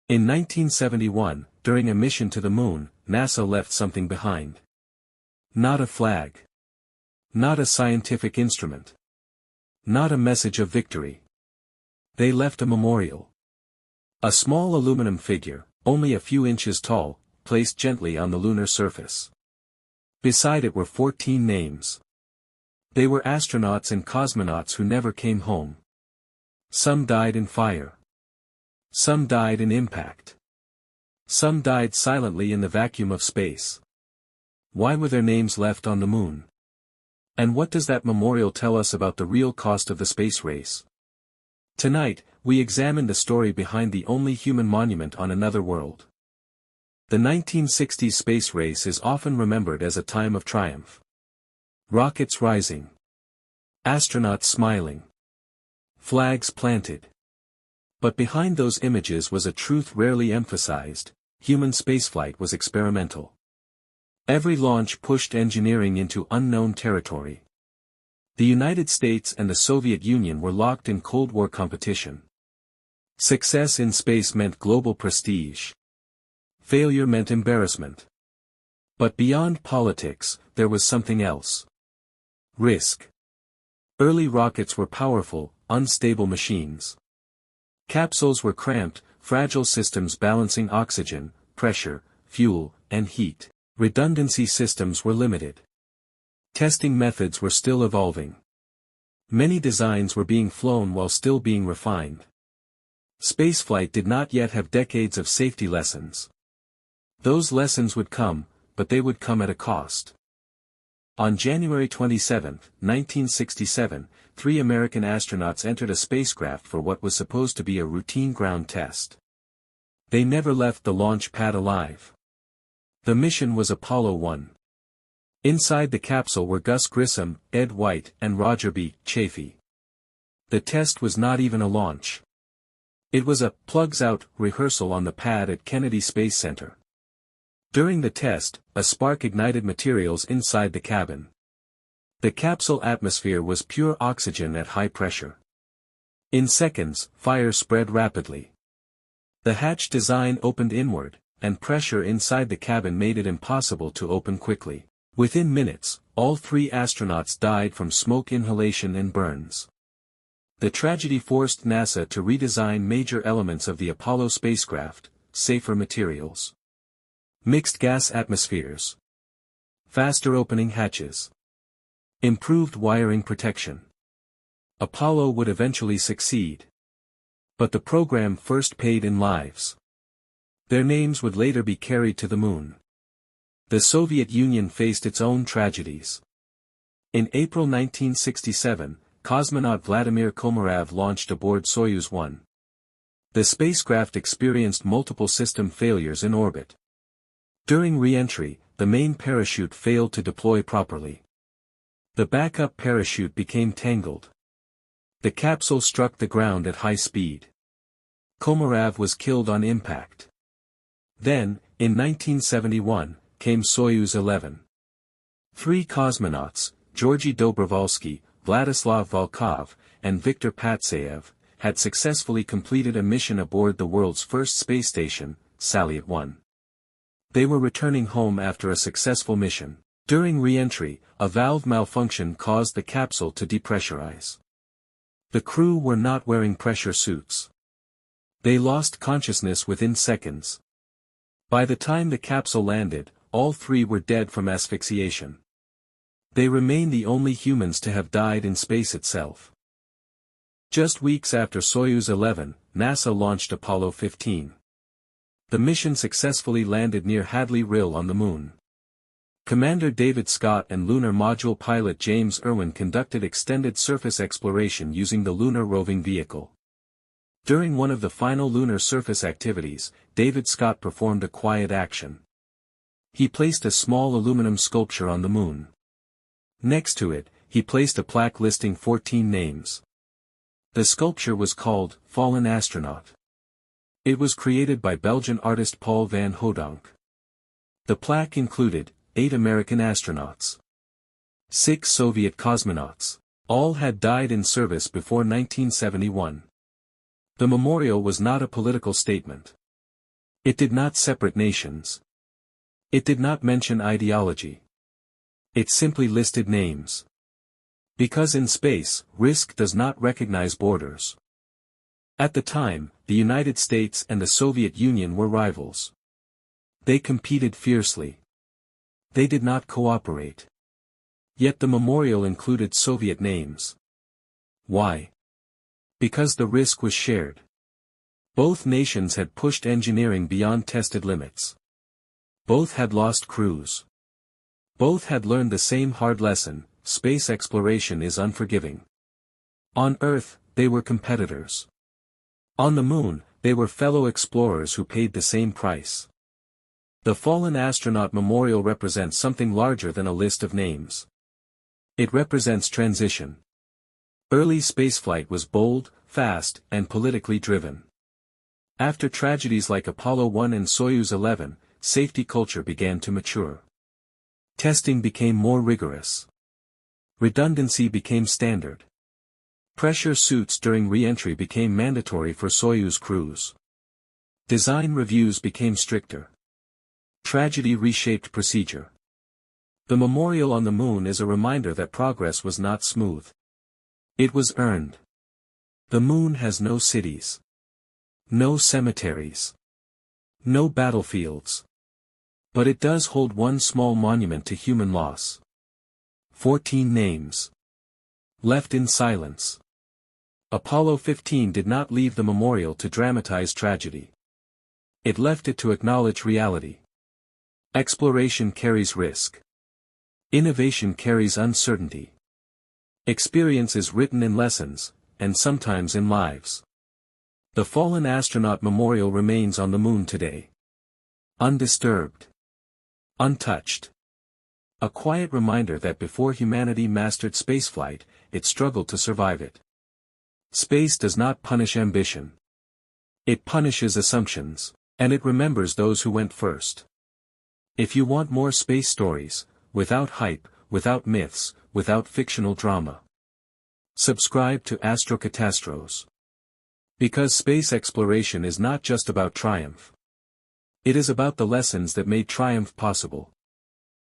In 1971, during a mission to the Moon, NASA left something behind. Not a flag. Not a scientific instrument. Not a message of victory. They left a memorial. A small aluminum figure, only a few inches tall, placed gently on the lunar surface. Beside it were 14 names. They were astronauts and cosmonauts who never came home. Some died in fire. Some died in impact. Some died silently in the vacuum of space. Why were their names left on the Moon? And what does that memorial tell us about the real cost of the space race? Tonight, we examine the story behind the only human monument on another world. The 1960s space race is often remembered as a time of triumph. Rockets rising. Astronauts smiling. Flags planted. But behind those images was a truth rarely emphasized: human spaceflight was experimental. Every launch pushed engineering into unknown territory. The United States and the Soviet Union were locked in Cold War competition. Success in space meant global prestige. Failure meant embarrassment. But beyond politics, there was something else. Risk. Early rockets were powerful, unstable machines. Capsules were cramped, fragile systems balancing oxygen, pressure, fuel, and heat. Redundancy systems were limited. Testing methods were still evolving. Many designs were being flown while still being refined. Spaceflight did not yet have decades of safety lessons. Those lessons would come, but they would come at a cost. On January 27, 1967, 3 American astronauts entered a spacecraft for what was supposed to be a routine ground test. They never left the launch pad alive. The mission was Apollo 1. Inside the capsule were Gus Grissom, Ed White, and Roger B. Chaffee. The test was not even a launch. It was a plugs-out rehearsal on the pad at Kennedy Space Center. During the test, a spark ignited materials inside the cabin. The capsule atmosphere was pure oxygen at high pressure. In seconds, fire spread rapidly. The hatch design opened inward, and pressure inside the cabin made it impossible to open quickly. Within minutes, all 3 astronauts died from smoke inhalation and burns. The tragedy forced NASA to redesign major elements of the Apollo spacecraft: safer materials, mixed gas atmospheres, faster opening hatches, improved wiring protection. Apollo would eventually succeed. But the program first paid in lives. Their names would later be carried to the Moon. The Soviet Union faced its own tragedies. In April 1967, cosmonaut Vladimir Komarov launched aboard Soyuz 1. The spacecraft experienced multiple system failures in orbit. During re-entry, the main parachute failed to deploy properly. The backup parachute became tangled. The capsule struck the ground at high speed. Komarov was killed on impact. Then, in 1971, came Soyuz 11. 3 cosmonauts, Georgy Dobrovolsky, Vladislav Volkov, and Viktor Patsayev, had successfully completed a mission aboard the world's first space station, Salyut 1. They were returning home after a successful mission. During re-entry, a valve malfunction caused the capsule to depressurize. The crew were not wearing pressure suits. They lost consciousness within seconds. By the time the capsule landed, all 3 were dead from asphyxiation. They remain the only humans to have died in space itself. Just weeks after Soyuz 11, NASA launched Apollo 15. The mission successfully landed near Hadley Rill on the Moon. Commander David Scott and lunar module pilot James Irwin conducted extended surface exploration using the lunar roving vehicle. During one of the final lunar surface activities, David Scott performed a quiet action. He placed a small aluminum sculpture on the Moon. Next to it, he placed a plaque listing 14 names. The sculpture was called Fallen Astronaut. It was created by Belgian artist Paul van Hodonk. The plaque included 8 American astronauts, 6 Soviet cosmonauts. All had died in service before 1971. The memorial was not a political statement. It did not separate nations. It did not mention ideology. It simply listed names. Because in space, risk does not recognize borders. At the time, the United States and the Soviet Union were rivals. They competed fiercely. They did not cooperate. Yet the memorial included Soviet names. Why? Because the risk was shared. Both nations had pushed engineering beyond tested limits. Both had lost crews. Both had learned the same hard lesson: space exploration is unforgiving. On Earth, they were competitors. On the Moon, they were fellow explorers who paid the same price. The Fallen Astronaut Memorial represents something larger than a list of names. It represents transition. Early spaceflight was bold, fast, and politically driven. After tragedies like Apollo 1 and Soyuz 11, safety culture began to mature. Testing became more rigorous. Redundancy became standard. Pressure suits during re-entry became mandatory for Soyuz crews. Design reviews became stricter. Tragedy reshaped procedure. The memorial on the Moon is a reminder that progress was not smooth. It was earned. The Moon has no cities. No cemeteries. No battlefields. But it does hold one small monument to human loss. 14 names. Left in silence. Apollo 15 did not leave the memorial to dramatize tragedy. It left it to acknowledge reality. Exploration carries risk. Innovation carries uncertainty. Experience is written in lessons, and sometimes in lives. The Fallen Astronaut Memorial remains on the Moon today. Undisturbed. Untouched. A quiet reminder that before humanity mastered spaceflight, it struggled to survive it. Space does not punish ambition. It punishes assumptions, and it remembers those who went first. If you want more space stories, without hype, without myths, without fictional drama, subscribe to Astrocatastros. Because space exploration is not just about triumph. It is about the lessons that made triumph possible.